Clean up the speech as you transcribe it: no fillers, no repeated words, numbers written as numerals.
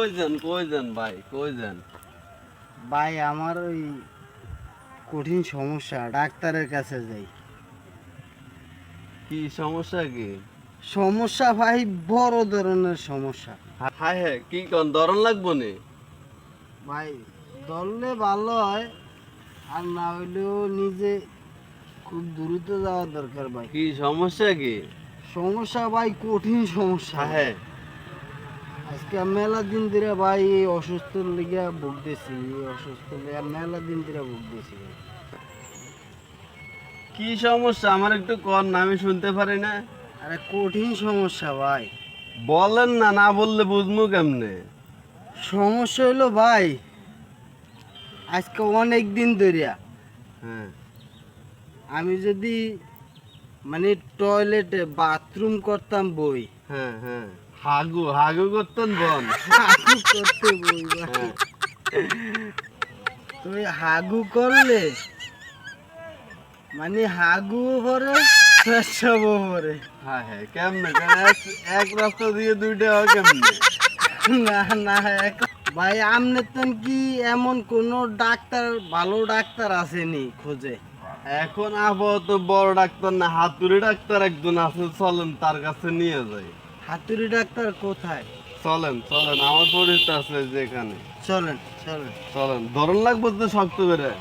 কই যান ভাই, কই যান? ভাই আমার ওই কঠিন সমস্যা, ডাক্তারের কাছে যাই। কি সমস্যা কি? সমস্যা ভাই বড় ধরনের সমস্যা। হায় হ্যাঁ, কি কোন দরন লাগবো নি? ভাই ধরলে ভালো হয়, আর না হইলেও নিজে খুব দ্রুত যাওয়া দরকার ভাই। কি সমস্যা কি? সমস্যা ভাই কঠিন সমস্যা। হ্যাঁ, আজকে মেলা দিন ধরে ভাই এই অসুস্থ লিগা ভুগতেছি, মেলা দিন ধরে ভুগতেছি ভাই। কি সমস্যা আমার একটু কর না, আমি শুনতে পারি না। আরে কঠিন সমস্যা ভাই। বলেন না, না বললে বুঝবো কেমনে? সমস্যা হলো ভাই, আজকে অনেক দিন ধরিয়া হ্যাঁ, আমি যদি মানে টয়লেটে বাথরুম করতাম বই, হ্যাঁ, হ্যাঁ, হাগু হাগু করতেন বন। হাগু করতে বই ভাই। হ্যাঁ, তো এই হাগু করলে মানে হাগু ভরে পেশাবও ভরে। হ্যাঁ, হ্যাঁ, কেমনে এক রাস্তা দিয়ে দুইটা হয় কেমনে? না না ভাই আমনে তো কি এমন কোন ডাক্তার, ভালো ডাক্তার আসেনি খোঁজে? এখন আপাতত বড় ডাক্তার না, হাতুড়ি ডাক্তার একজন আছে, চলেন তার কাছে নিয়ে যাই। হাতুড়ি ডাক্তার কোথায়? চলেন চলেন, আমার পরিচিত আছে যেখানে। চলেন চলেন। চলেন, ধরন লাগবে তো শক্ত করে।